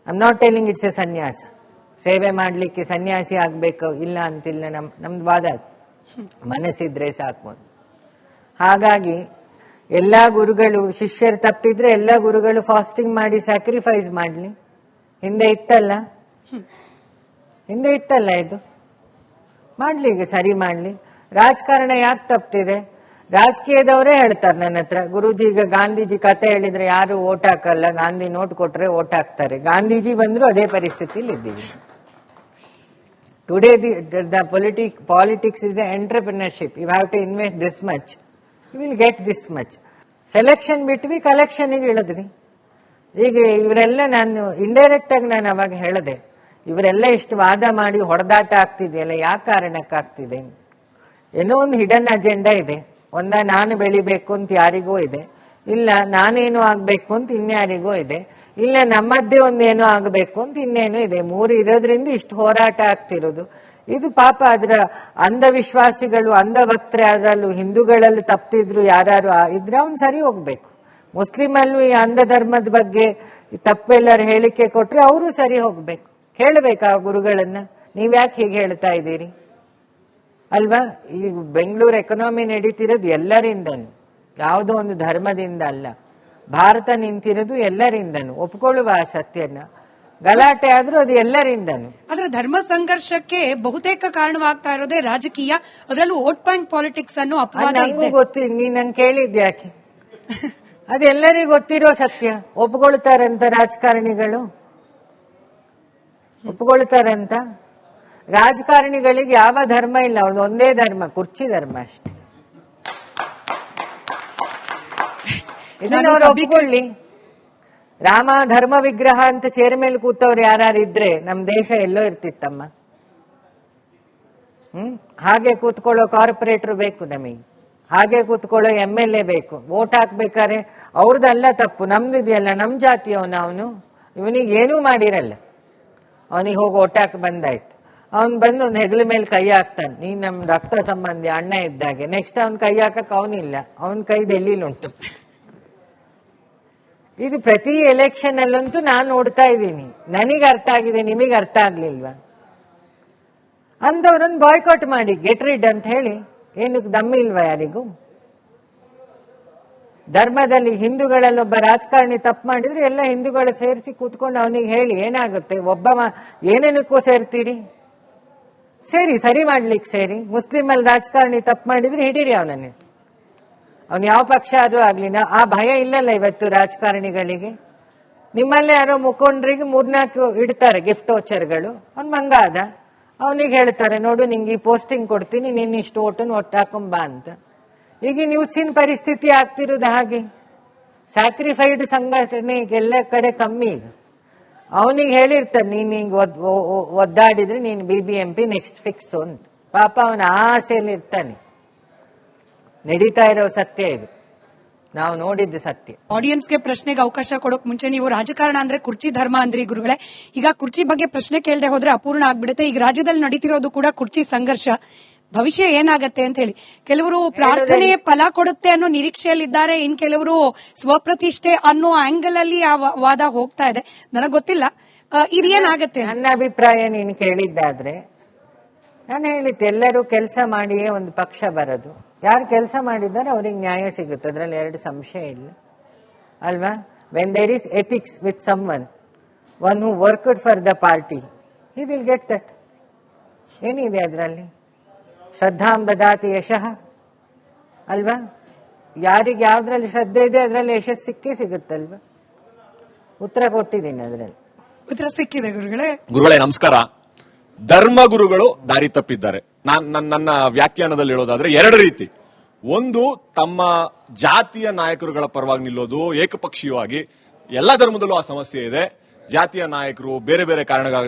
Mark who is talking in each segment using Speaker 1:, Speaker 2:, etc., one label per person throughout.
Speaker 1: I am not telling it's A ಸನ್ಯಾಸ. ಸೇವೆ ಮಾಡಲಿಕ್ಕೆ ಸನ್ಯಾಸಿ ಆಗಬೇಕು ಇಲ್ಲ ಅಂತಿಲ್ಲ, ನಮ್ದು ವಾದ. ಮನಸ್ಸಿದ್ರೆ ಸಾಕು. ಹಾಗಾಗಿ ಎಲ್ಲ ಗುರುಗಳು ಶಿಷ್ಯರು ತಪ್ಪಿದ್ರೆ ಎಲ್ಲ ಗುರುಗಳು ಫಾಸ್ಟಿಂಗ್ ಮಾಡಿ ಸ್ಯಾಕ್ರಿಫೈಸ್ ಮಾಡಲಿ. ಹಿಂದೆ ಇತ್ತಲ್ಲ ಇದು ಮಾಡ್ಲಿ, ಈಗ ಸರಿ ಮಾಡ್ಲಿ. ರಾಜಕಾರಣ ಯಾಕೆ ತಪ್ಪಿದೆ? ರಾಜಕೀಯದವರೇ ಹೇಳ್ತಾರೆ ನನ್ನ ಹತ್ರ, ಗುರೂಜಿ ಈಗ ಗಾಂಧೀಜಿ ಕತೆ ಹೇಳಿದ್ರೆ ಯಾರು ಓಟ್ ಹಾಕಲ್ಲ, ಗಾಂಧಿ ನೋಟ್ ಕೊಟ್ರೆ ಓಟ್ ಹಾಕ್ತಾರೆ. ಗಾಂಧೀಜಿ ಬಂದ್ರು ಅದೇ ಪರಿಸ್ಥಿತಿಲಿ ಇದ್ದೀವಿ. Today the politics is a entrepreneurship. You have to invest this much, you will get this much. Selection ಬಿಟ್ವಿ, ಕಲೆಕ್ಷನ್ಗೆ ಇಳಿದ್ವಿ. ಈಗ ಇವರೆಲ್ಲ, ನಾನು ಇಂಡೈರೆಕ್ಟ್ ಆಗಿ ನಾನು ಅವಾಗ ಹೇಳಿದೆ, ಇವರೆಲ್ಲ ಇಷ್ಟು ವಾದ ಮಾಡಿ ಹೊಡೆದಾಟ ಆಗ್ತಿದೆಯಲ್ಲ, ಯಾವ ಕಾರಣಕ್ಕೆ ಆಗ್ತಿದೆ? ಏನೋ ಒಂದು ಹಿಡನ್ ಅಜೆಂಡಾ ಇದೆ. ನಾನು ಬೆಳಿಬೇಕು ಅಂತ ಯಾರಿಗೋ ಇದೆ, ಇಲ್ಲ ನಾನೇನು ಆಗ್ಬೇಕು ಅಂತ ಇನ್ಯಾರಿಗೋ ಇದೆ, ಇಲ್ಲ ನಮ್ಮದ್ದೇ ಒಂದೇನೋ ಆಗಬೇಕು ಅಂತ ಇನ್ನೇನೋ ಇದೆ. ಮೂರು ಇರೋದ್ರಿಂದ ಇಷ್ಟು ಹೋರಾಟ ಆಗ್ತಿರೋದು. ಇದು ಪಾಪ ಅದರ ಅಂಧವಿಶ್ವಾಸಿಗಳು, ಅಂಧಭಕ್ತರೆ, ಅದರಲ್ಲೂ ಹಿಂದೂಗಳಲ್ಲಿ ತಪ್ಪಿದ್ರು ಯಾರು ಇದ್ರೆ ಅವ್ನು ಸರಿ ಹೋಗ್ಬೇಕು. ಮುಸ್ಲಿಮಲ್ಲೂ ಈ ಅಂಧ ಧರ್ಮದ ಬಗ್ಗೆ ತಪ್ಪೆಲ್ಲರೂ ಹೇಳಿಕೆ ಕೊಟ್ರೆ ಅವರು ಸರಿ ಹೋಗ್ಬೇಕು. ಕೇಳಬೇಕಾ ಗುರುಗಳನ್ನ, ನೀವ್ಯಾಕೆ ಹೀಗೆ ಹೇಳ್ತಾ ಇದ್ದೀರಿ ಅಲ್ವಾ? ಈ ಬೆಂಗಳೂರು ಎಕನಾಮಿ ನಡೀತಿರೋದು ಎಲ್ಲರಿಂದನು, ಯಾವುದೋ ಒಂದು ಧರ್ಮದಿಂದ ಅಲ್ಲ. ಭಾರತ ನಿಂತಿರೋದು ಎಲ್ಲರಿಂದನು, ಒಪ್ಕೊಳ್ಳುವ ಆ ಸತ್ಯನ. ಗಲಾಟೆ ಆದ್ರೂ ಅದು ಎಲ್ಲರಿಂದನು.
Speaker 2: ಆದ್ರೆ ಧರ್ಮ ಸಂಘರ್ಷಕ್ಕೆ ಬಹುತೇಕ ಕಾರಣವಾಗ್ತಾ ಇರೋದೇ ರಾಜಕೀಯ, ಅದರಲ್ಲೂ ವೋಟ್ ಬ್ಯಾಂಕ್ ಪಾಲಿಟಿಕ್ಸ್ ಅನ್ನೋ ಅಪವಾದ.
Speaker 1: ನಂಗೂ ಗೊತ್ತು, ನೀನ್ ನಂಗೆ ಕೇಳಿದ್ಯಾಕೆ? ಅದೆಲ್ಲರಿಗೂ ಗೊತ್ತಿರೋ ಸತ್ಯ. ಒಪ್ಕೊಳ್ತಾರಂತ ರಾಜಕಾರಣಿಗಳು? ಒಪ್ಕೊಳ್ತಾರಂತ? ರಾಜಕಾರಣಿಗಳಿಗೆ ಯಾವ ಧರ್ಮ ಇಲ್ಲ, ಅವ್ರದ್ದು ಒಂದೇ ಧರ್ಮ, ಕುರ್ಚಿ ಧರ್ಮ ಅಷ್ಟೇ. ಇದನ್ನ ಅವ್ರು ಒಪ್ಪಿಕೊಳ್ಳಿ. ರಾಮ ಧರ್ಮ ವಿಗ್ರಹ ಅಂತ ಚೇರ್ ಮೇಲೆ ಕೂತವ್ರು ಯಾರಿದ್ರೆ ನಮ್ ದೇಶ ಎಲ್ಲೋ ಇರ್ತಿತ್ತಮ್ಮ. ಹಾಗೆ ಕೂತ್ಕೊಳ್ಳೋ ಕಾರ್ಪೊರೇಟರ್ ಬೇಕು ನಮಗೆ, ಹಾಗೆ ಕೂತ್ಕೊಳ್ಳೋ MLA ಬೇಕು. ವೋಟ್ ಹಾಕ್ಬೇಕಾರೆ ಅವ್ರದ್ದಲ್ಲ ತಪ್ಪು, ನಮ್ದು ಇದೆಯಲ್ಲ, ನಮ್ ಜಾತಿಯವನು ಅವನು, ಇವನಿಗೆ ಏನೂ ಮಾಡಿರಲ್ಲ, ಅವನಿಗೆ ಹೋಗಿ ವೋಟ್ ಹಾಕಿ ಬಂದಾಯ್ತು. ಅವ್ನು ಬಂದು ಒಂದು ಹೆಗಲ ಮೇಲೆ ಕೈ ಹಾಕ್ತಾನೆ, ನೀನ್ ನಮ್ ರಕ್ತ ಸಂಬಂಧಿ ಅಣ್ಣ ಇದ್ದಾಗೆ. ನೆಕ್ಸ್ಟ್ ಅವ್ನ್ ಕೈ ಹಾಕಕ್ ಅವನಿಲ್ಲ, ಅವನ್ ಕೈ ಡೆಲ್ಲಿಲುಂಟು. ಇದು ಪ್ರತಿ ಎಲೆಕ್ಷನ್ ಅಲ್ಲಂತೂ ನಾನು ನೋಡ್ತಾ ಇದ್ದೀನಿ. ನನಗೆ ಅರ್ಥ ಆಗಿದೆ, ನಿಮಗೆ ಅರ್ಥ ಆಗ್ಲಿಲ್ವಾ? ಅಂದವ್ರನ್ನ ಬಾಯ್ಕಾಟ್ ಮಾಡಿ, ಗೆಟ್ ರಿಡ್ ಅಂತ ಹೇಳಿ. ಏನಕ್ಕೆ ದಮ್ಮಿಲ್ವಾ ಯಾರಿಗೂ? ಧರ್ಮದಲ್ಲಿ ಹಿಂದೂಗಳಲ್ಲಿ ಒಬ್ಬ ರಾಜಕಾರಣಿ ತಪ್ಪು ಮಾಡಿದ್ರೆ ಎಲ್ಲ ಹಿಂದೂಗಳು ಸೇರಿಸಿ ಕೂತ್ಕೊಂಡು ಅವನಿಗೆ ಹೇಳಿ ಏನಾಗುತ್ತೆ? ಏನೇನಕ್ಕೂ ಸೇರ್ತೀರಿ? ಸೇರಿ, ಸರಿ ಮಾಡ್ಲಿಕ್ಕೆ ಸೇರಿ. ಮುಸ್ಲಿಮಲ್ಲಿ ರಾಜಕಾರಣಿ ತಪ್ಪು ಮಾಡಿದ್ರೆ ಹಿಡೀರಿ ಅವನನ್ನೇ, ಅವನು ಯಾವ ಪಕ್ಷ ಆದ್ರೂ ಆಗ್ಲಿ. ಆ ಭಯ ಇಲ್ಲಲ್ಲ ಇವತ್ತು ರಾಜಕಾರಣಿಗಳಿಗೆ. ನಿಮ್ಮಲ್ಲೇ ಯಾರೋ ಮುಖಂಡರಿಗೆ 3-4 ಇಡ್ತಾರೆ ಗಿಫ್ಟ್ ವೋಚರ್ಗಳು. ಅವ್ನು ಮಂಗ ಆದ, ಅವನಿಗೆ ಹೇಳ್ತಾರೆ ನೋಡು ನಿಂಗೆ ಈ ಪೋಸ್ಟಿಂಗ್ ಕೊಡ್ತೀನಿ, ನೀನ್ ಇಷ್ಟು ಓಟನ್ ಒಟ್ಟಾಕೊಂಬ ಅಂತ. ಈಗ ನ್ಯೂಸಿನ ಪರಿಸ್ಥಿತಿ ಆಗ್ತಿರೋದು ಹಾಗೆ. ಸ್ಯಾಕ್ರಿಫೈಡ್ ಸಂಘಟನೆ ಎಲ್ಲ ಕಡೆ ಕಮ್ಮಿ. ಈಗ ಅವನಿಗೆ ಹೇಳಿರ್ತಾರೆ ನೀನ್ ಹಿಂಗ್ ಒದ್ದಾಡಿದ್ರೆ ನೀನ್ BBMP ನೆಕ್ಸ್ಟ್ ಫಿಕ್ಸ್ ಅಂತ. ಪಾಪ ಅವನ ಆಸೆಯಲ್ಲಿ ಇರ್ತಾನೆ. ನಡೀತಾ ಇರೋ ಸತ್ಯ ಇದು, ನಾವು ನೋಡಿದ್ದು ಸತ್ಯ.
Speaker 2: ಆಡಿಯನ್ಸ್ಗೆ ಪ್ರಶ್ನೆಗೆ ಅವಕಾಶ ಕೊಡೋಕ್ ಮುಂಚೆ, ನೀವು ರಾಜಕಾರಣ ಅಂದ್ರೆ ಕುರ್ಚಿ ಧರ್ಮ ಅಂದ್ರಿ ಗುರುಗಳೇ. ಈಗ ಕುರ್ಚಿ ಬಗ್ಗೆ ಪ್ರಶ್ನೆ ಕೇಳದೆ ಹೋದ್ರೆ ಅಪೂರ್ಣ ಆಗ್ಬಿಡುತ್ತೆ. ಈಗ ರಾಜ್ಯದಲ್ಲಿ ನಡೀತಿರೋದು ಕೂಡ ಕುರ್ಚಿ ಸಂಘರ್ಷ. ಭವಿಷ್ಯ ಏನಾಗತ್ತೆ ಅಂತ ಹೇಳಿ ಕೆಲವರು ಪ್ರಾರ್ಥನೆ ಫಲ ಕೊಡುತ್ತೆ ಅನ್ನೋ ನಿರೀಕ್ಷೆಯಲ್ಲಿದ್ದಾರೆ, ಇನ್ ಕೆಲವರು ಸ್ವಪ್ರತಿಷ್ಠೆ ಅನ್ನೋ ಆಂಗಲ್ ಅಲ್ಲಿ ಆ ವಾದ ಹೋಗ್ತಾ ಇದೆ. ನನಗ್ ಗೊತ್ತಿಲ್ಲ ಇದೇನಾಗತ್ತೆ.
Speaker 1: ನನ್ನ ಅಭಿಪ್ರಾಯ ನೀನು ಕೇಳಿದ್ದಾದ್ರೆ ನಾನು ಹೇಳಿದ್ದೆ, ಎಲ್ಲರೂ ಕೆಲಸ ಮಾಡಿಯೇ ಒಂದು ಪಕ್ಷ ಬರೋದು. ಯಾರು ಕೆಲಸ ಮಾಡಿದ್ದಾರೆ ಅವ್ರಿಗೆ ನ್ಯಾಯ ಸಿಗುತ್ತೆ, ಅದ್ರಲ್ಲಿ 2 ಸಂಶಯ ಇಲ್ಲ ಅಲ್ವಾ? When there is ethics with someone, one who worked for the party, he will get that. ಏನಿದೆ ಅದರಲ್ಲಿ? ಶ್ರದ್ಧಾಂ ದದಾತಿ ಯಶಃ ಅಲ್ವಾ? ಯಾರಿಗೆ ಯಾವ್ದ್ರಲ್ಲಿ ಶ್ರದ್ಧೆ ಇದೆ ಅದರಲ್ಲಿ ಯಶಸ್ಸು ಸಿಕ್ಕೇ ಸಿಗುತ್ತಲ್ವಾ? ಉತ್ತರ ಕೊಟ್ಟಿದ್ದೀನಿ, ಅದರಲ್ಲಿ
Speaker 2: ಉತ್ತರ ಸಿಕ್ಕಿದೆ.
Speaker 3: ಗುರುಗಳೇ ನಮಸ್ಕಾರ. ಧರ್ಮ ಗುರುಗಳು ದಾರಿ ತಪ್ಪಿದ್ದಾರೆ. ನನ್ನ ವ್ಯಾಖ್ಯಾನದಲ್ಲಿ ಹೇಳೋದಾದ್ರೆ 2 ರೀತಿ. ಒಂದು, ತಮ್ಮ ಜಾತಿಯ ನಾಯಕರುಗಳ ಪರವಾಗಿ ನಿಲ್ಲೋದು ಏಕಪಕ್ಷೀಯವಾಗಿ. ಎಲ್ಲ ಧರ್ಮದಲ್ಲೂ ಆ ಸಮಸ್ಯೆ ಇದೆ. ಜಾತಿಯ ನಾಯಕರು ಬೇರೆ ಬೇರೆ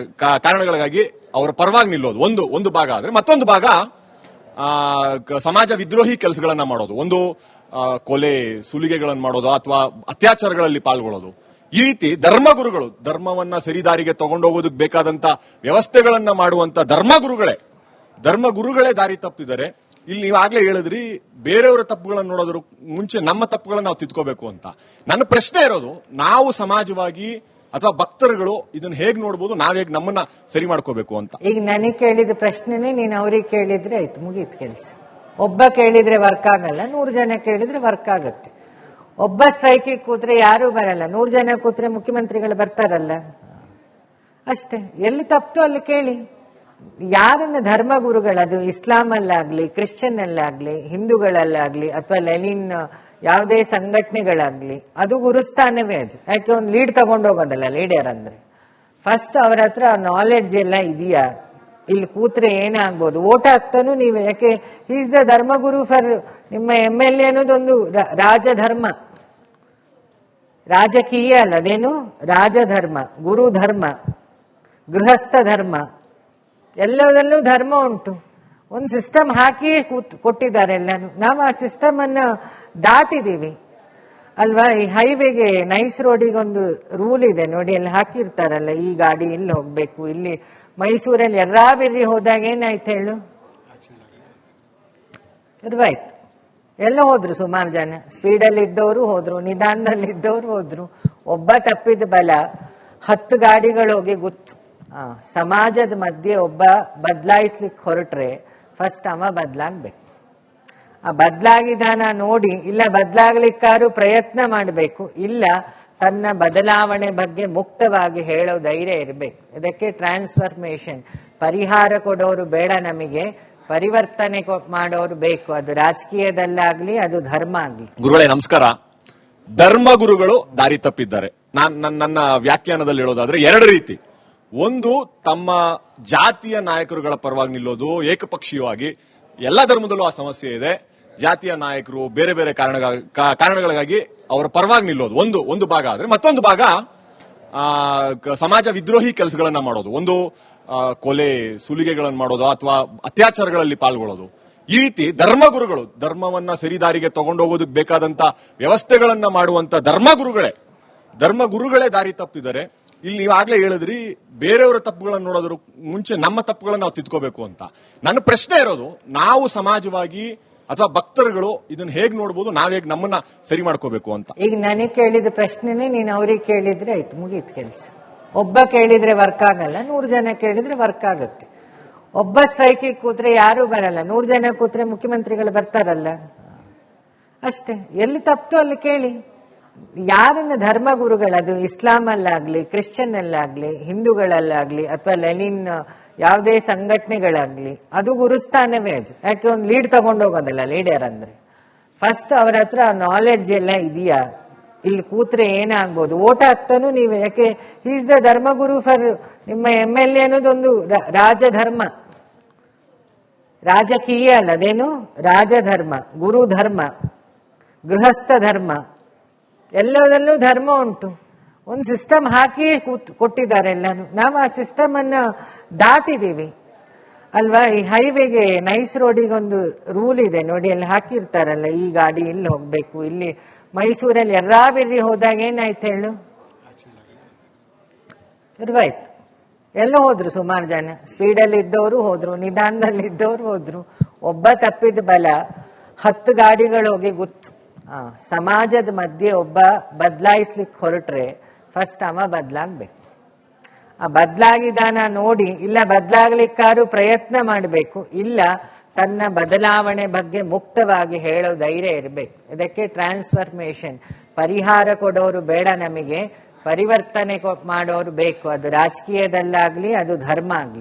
Speaker 3: ಕಾರಣಗಳಿಗಾಗಿ ಅವರ ಪರವಾಗಿ ನಿಲ್ಲೋದು ಒಂದು ಭಾಗ. ಆದ್ರೆ ಮತ್ತೊಂದು ಭಾಗ ಸಮಾಜ ವಿದ್ರೋಹಿ ಕೆಲಸಗಳನ್ನ ಮಾಡೋದು, ಒಂದು ಕೊಲೆ ಸುಲಿಗೆಗಳನ್ನು ಮಾಡೋದು ಅಥವಾ ಅತ್ಯಾಚಾರಗಳಲ್ಲಿ ಪಾಲ್ಗೊಳ್ಳೋದು. ಈ ರೀತಿ ಧರ್ಮಗುರುಗಳು ಧರ್ಮವನ್ನ ಸರಿದಾರಿಗೆ ತಗೊಂಡೋಗೋದಕ್ಕೆ ಬೇಕಾದಂತ ವ್ಯವಸ್ಥೆಗಳನ್ನ ಮಾಡುವಂತ ಧರ್ಮಗುರುಗಳೇ ದಾರಿ ತಪ್ಪಿದ್ದಾರೆ. ಇಲ್ಲಿ ನೀವು ಆಗ್ಲೇ ಹೇಳಿದ್ರಿ ಬೇರೆಯವರ ತಪ್ಪುಗಳನ್ನು ನೋಡೋದ್ರ ಮುಂಚೆ ನಮ್ಮ ತಪ್ಪುಗಳನ್ನ ನಾವು ತಿದ್ಕೋಬೇಕು ಅಂತ. ನನ್ನ ಪ್ರಶ್ನೆ ಇರೋದು, ನಾವು ಸಮಾಜವಾಗಿ ಅಥವಾ ಭಕ್ತರುಗಳು ಇದನ್ನ ಹೇಗ್ ನೋಡ್ಬೋದು, ನಾವ್ ಹೇಗ್ ನಮ್ಮನ್ನ ಸರಿ ಮಾಡ್ಕೋಬೇಕು ಅಂತ.
Speaker 1: ಈಗ ನನಗೆ ಕೇಳಿದ ಪ್ರಶ್ನೆನೇ ನೀನು ಅವ್ರಿಗೆ ಕೇಳಿದ್ರೆ ಆಯ್ತು, ಮುಗೀತು ಕೆಲಸ. ಒಬ್ಬ ಕೇಳಿದ್ರೆ ವರ್ಕ್ ಆಗಲ್ಲ, 100 ಜನ ಕೇಳಿದ್ರೆ ವರ್ಕ್ ಆಗತ್ತೆ. ಒಬ್ಬ ಸ್ಟ್ರೈಕಿಗೆ ಕೂತ್ರೆ ಯಾರು ಬರಲ್ಲ, 100 ಜನ ಕೂತ್ರೆ ಮುಖ್ಯಮಂತ್ರಿಗಳು ಬರ್ತಾರಲ್ಲ, ಅಷ್ಟೇ. ಎಲ್ಲಿ ತಪ್ಪು ಅಲ್ಲಿ ಕೇಳಿ. ಯಾರನ್ನ ಧರ್ಮಗುರುಗಳದು ಇಸ್ಲಾಂ ಅಲ್ಲಾಗ್ಲಿ, ಕ್ರಿಶ್ಚಿಯನ್ ಅಲ್ಲಾಗ್ಲಿ, ಹಿಂದೂಗಳಲ್ಲಾಗ್ಲಿ, ಅಥವಾ ಲೆನಿನ್ ಯಾವುದೇ ಸಂಘಟನೆಗಳಾಗ್ಲಿ, ಅದು ಗುರುಸ್ಥಾನವೇ. ಅದು ಯಾಕೆ ಒಂದು ಲೀಡ್ ತಗೊಂಡೋಗೋದಲ್ಲ ಲೀಡರ್ ಅಂದ್ರೆ. ಫಸ್ಟ್ ಅವ್ರ ಹತ್ರ ನಾಲೆಡ್ಜ್ ಎಲ್ಲ ಇದೆಯಾ, ಇಲ್ಲಿ ಕೂತ್ರೆ ಏನಾಗ್ಬೋದು, ಓಟ್ ಹಾಕ್ತಾನು ನೀವು. ಯಾಕೆ ಈಸ್ ದ ಧರ್ಮಗುರು ಫಾರ್ ನಿಮ್ಮ MLA ಅನ್ನೋದೊಂದು ರಾಜಧರ್ಮ, ರಾಜಕೀಯ ಅಲ್ಲ, ಅದೇನು ರಾಜಧರ್ಮ, ಗುರು ಧರ್ಮ, ಗೃಹಸ್ಥ ಧರ್ಮ, ಎಲ್ಲದಲ್ಲೂ ಧರ್ಮ ಉಂಟು. ಒಂದು ಸಿಸ್ಟಮ್ ಹಾಕಿ ಕೊಟ್ಟಿದ್ದಾರೆ ಎಲ್ಲಾನು. ನಾವು ಆ ಸಿಸ್ಟಮ್ ಅನ್ನ ದಾಟಿದೀವಿ ಅಲ್ವಾ. ಈ ಹೈವೇಗೆ, ನೈಸ್ ರೋಡಿಗೆ ಒಂದು ರೂಲ್ ಇದೆ ನೋಡಿ, ಅಲ್ಲಿ ಹಾಕಿರ್ತಾರಲ್ಲ, ಈ ಗಾಡಿ ಇಲ್ಲಿ ಹೋಗ್ಬೇಕು. ಇಲ್ಲಿ ಮೈಸೂರಲ್ಲಿ ಎರ್ರಾಬಿರ್ರಿ ಹೋದಾಗ ಏನಾಯ್ತು ಹೇಳು, ಶುರುವಾಯ್ತು. ಎಲ್ಲ ಹೋದ್ರು ಸುಮಾರು ಜನ, ಸ್ಪೀಡಲ್ಲಿ ಇದ್ದವರು ಹೋದ್ರು, ನಿಧಾನದಲ್ಲಿ ಇದ್ದವರು ಹೋದ್ರು. ಒಬ್ಬ ತಪ್ಪಿದ ಬಲ 10 ಗಾಡಿಗಳು ಹೋಗಿ ಗುತ್ತು. ಸಮಾಜದ ಮಧ್ಯೆ ಒಬ್ಬ ಬದಲಾಯಿಸ್ಲಿಕ್ಕೆ ಹೊರಟ್ರೆ ಫಸ್ಟ್ ಅವ ಬದಲಾಗ್ಬೇಕು. ಆ ಬದಲಾಗಿದಾನ ನೋಡಿ, ಇಲ್ಲ ಬದಲಾಗ್ಲಿಕ್ಕಾರು ಪ್ರಯತ್ನ ಮಾಡಬೇಕು, ಇಲ್ಲ ತನ್ನ ಬದಲಾವಣೆ ಬಗ್ಗೆ ಮುಕ್ತವಾಗಿ ಹೇಳೋ ಧೈರ್ಯ ಇರಬೇಕು. ಇದಕ್ಕೆ ಟ್ರಾನ್ಸ್ಫರ್ಮೇಶನ್. ಪರಿಹಾರ ಕೊಡೋರು ಬೇಡ ನಮಗೆ, ಪರಿವರ್ತನೆ ಮಾಡೋರು ಬೇಕು. ಅದು ರಾಜಕೀಯದಲ್ಲಾಗ್ಲಿ, ಅದು ಧರ್ಮ ಆಗ್ಲಿ.
Speaker 3: ಗುರುಗಳೇ ನಮಸ್ಕಾರ. ಧರ್ಮ ಗುರುಗಳು ದಾರಿ ತಪ್ಪಿದ್ದಾರೆ. ನನ್ನ ವ್ಯಾಖ್ಯಾನದಲ್ಲಿ ಹೇಳೋದಾದ್ರೆ 2 ರೀತಿ. ಒಂದು, ತಮ್ಮ ಜಾತಿಯ ನಾಯಕರುಗಳ ಪರವಾಗಿ ನಿಲ್ಲೋದು, ಏಕಪಕ್ಷೀಯವಾಗಿ. ಎಲ್ಲ ಧರ್ಮದಲ್ಲೂ ಆ ಸಮಸ್ಯೆ ಇದೆ. ಜಾತಿಯ ನಾಯಕರು ಬೇರೆ ಬೇರೆ ಕಾರಣಗಳಿಗಾಗಿ ಅವರ ಪರವಾಗಿ ನಿಲ್ಲೋದು ಒಂದು ಭಾಗ. ಆದ್ರೆ ಮತ್ತೊಂದು ಭಾಗ ಸಮಾಜ ವಿದ್ರೋಹಿ ಕೆಲಸಗಳನ್ನ ಮಾಡೋದು, ಒಂದು ಕೊಲೆ ಸುಲಿಗೆಗಳನ್ನು ಮಾಡೋದು ಅಥವಾ ಅತ್ಯಾಚಾರಗಳಲ್ಲಿ ಪಾಲ್ಗೊಳ್ಳೋದು. ಈ ರೀತಿ ಧರ್ಮಗುರುಗಳು ಧರ್ಮವನ್ನ ಸರಿದಾರಿಗೆ ತಗೊಂಡೋಗೋದಕ್ಕೆ ಬೇಕಾದಂತ ವ್ಯವಸ್ಥೆಗಳನ್ನ ಮಾಡುವಂತ ಧರ್ಮಗುರುಗಳೇ ದಾರಿ ತಪ್ಪಿದ್ದಾರೆ. ಇಲ್ಲಿ ನೀವು ಆಗ್ಲೇ ಹೇಳಿದ್ರಿ, ಬೇರೆಯವರ ತಪ್ಪುಗಳನ್ನು ನೋಡೋದ್ರ ಮುಂಚೆ ನಮ್ಮ ತಪ್ಪುಗಳನ್ನ ನಾವು ತಿದ್ಕೋಬೇಕು ಅಂತ. ನನ್ನ ಪ್ರಶ್ನೆ ಇರೋದು, ನಾವು ಸಮಾಜವಾಗಿ ಅಥವಾ ಭಕ್ತರುಗಳು ಇದನ್ನ ಹೇಗ್ ನೋಡ್ಬೋದು, ನಾವ್ ಹೇಗ್ ನಮ್ಮನ್ನ ಸರಿ ಮಾಡ್ಕೋಬೇಕು ಅಂತ.
Speaker 1: ಈಗ ನನಗೆ ಕೇಳಿದ ಪ್ರಶ್ನೆನೇ ನೀನು ಅವ್ರಿಗೆ ಕೇಳಿದ್ರೆ ಆಯ್ತು, ಮುಗೀತು ಕೆಲಸ. ಒಬ್ಬ ಕೇಳಿದ್ರೆ ವರ್ಕ್ ಆಗಲ್ಲ, 100 ಜನ ಕೇಳಿದ್ರೆ ವರ್ಕ್ ಆಗತ್ತೆ. ಒಬ್ಬ ಸ್ಟ್ರೈಕಿಗೆ ಕೂತ್ರೆ ಯಾರು ಬರಲ್ಲ, 100 ಜನ ಕೂತ್ರೆ ಮುಖ್ಯಮಂತ್ರಿಗಳು ಬರ್ತಾರಲ್ಲ, ಅಷ್ಟೇ. ಎಲ್ಲಿ ತಪ್ಪು ಅಲ್ಲಿ ಕೇಳಿ. ಯಾರನ್ನ ಧರ್ಮಗುರುಗಳದು ಇಸ್ಲಾಂ ಅಲ್ಲಾಗ್ಲಿ, ಕ್ರಿಶ್ಚಿಯನ್ ಅಲ್ಲಾಗ್ಲಿ, ಹಿಂದೂಗಳಲ್ಲಾಗ್ಲಿ, ಅಥವಾ ಲೆನಿನ್ ಯಾವುದೇ ಸಂಘಟನೆಗಳಾಗ್ಲಿ, ಅದು ಗುರುಸ್ಥಾನವೇ. ಅದು ಯಾಕೆ ಒಂದು ಲೀಡ್ ತಗೊಂಡೋಗೋದಲ್ಲ ಲೀಡರ್ ಅಂದ್ರೆ. ಫಸ್ಟ್ ಅವ್ರ ಹತ್ರ ನಾಲೆಡ್ಜ್ ಎಲ್ಲ ಇದೆಯಾ, ಇಲ್ಲಿ ಕೂತ್ರೆ ಏನಾಗ್ಬೋದು, ಓಟ್ ಹಾಕ್ತಾನು ನೀವು. ಯಾಕೆ ಈಸ್ ದ ಧರ್ಮಗುರು ಫಾರ್ ನಿಮ್ಮ MLA ಅನ್ನೋದೊಂದು ರಾಜಧರ್ಮ, ರಾಜಕೀಯ ಅಲ್ಲ, ಅದೇನು ರಾಜಧರ್ಮ, ಗುರು ಧರ್ಮ, ಗೃಹಸ್ಥ ಧರ್ಮ, ಎಲ್ಲದಲ್ಲೂ ಧರ್ಮ ಉಂಟು. ಒಂದು ಸಿಸ್ಟಮ್ ಹಾಕಿ ಕೊಟ್ಟಿದ್ದಾರೆ ಎಲ್ಲಾನು. ನಾವು ಆ ಸಿಸ್ಟಮ್ ಅನ್ನ ದಾಟಿದೀವಿ ಅಲ್ವಾ. ಈ ಹೈವೇಗೆ, ನೈಸ್ ರೋಡಿಗೆ ಒಂದು ರೂಲ್ ಇದೆ ನೋಡಿ, ಅಲ್ಲಿ ಹಾಕಿರ್ತಾರಲ್ಲ, ಈ ಗಾಡಿ ಇಲ್ಲಿ ಹೋಗ್ಬೇಕು. ಇಲ್ಲಿ ಮೈಸೂರಲ್ಲಿ ಎರ್ರಾಬಿರ್ರಿ ಹೋದಾಗ ಏನಾಯ್ತು ಹೇಳು, ಶುರುವಾಯ್ತು. ಎಲ್ಲ ಹೋದ್ರು ಸುಮಾರು ಜನ, ಸ್ಪೀಡಲ್ಲಿ ಇದ್ದವರು ಹೋದ್ರು, ನಿಧಾನದಲ್ಲಿ ಇದ್ದವರು ಹೋದ್ರು. ಒಬ್ಬ ತಪ್ಪಿದ ಬಲ 10 ಗಾಡಿಗಳು ಹೋಗಿ ಗುತ್ತು. ಸಮಾಜದ ಮಧ್ಯೆ ಒಬ್ಬ ಬದಲಾಯಿಸ್ಲಿಕ್ಕೆ ಹೊರಟ್ರೆ ಫಸ್ಟ್ ಅವ ಬದಲಾಗ್ಬೇಕು. ಆ ಬದಲಾಗಿದಾನ ನೋಡಿ, ಇಲ್ಲ ಬದಲಾಗ್ಲಿಕ್ಕಾರು ಪ್ರಯತ್ನ ಮಾಡಬೇಕು, ಇಲ್ಲ ತನ್ನ ಬದಲಾವಣೆ ಬಗ್ಗೆ ಮುಕ್ತವಾಗಿ ಹೇಳೋ ಧೈರ್ಯ ಇರಬೇಕು. ಇದಕ್ಕೆ ಟ್ರಾನ್ಸ್ಫರ್ಮೇಶನ್. ಪರಿಹಾರ ಕೊಡೋರು ಬೇಡ ನಮಗೆ, ಪರಿವರ್ತನೆ ಮಾಡೋರು ಬೇಕು. ಅದು ರಾಜಕೀಯದಲ್ಲಾಗ್ಲಿ, ಅದು ಧರ್ಮ ಆಗ್ಲಿ.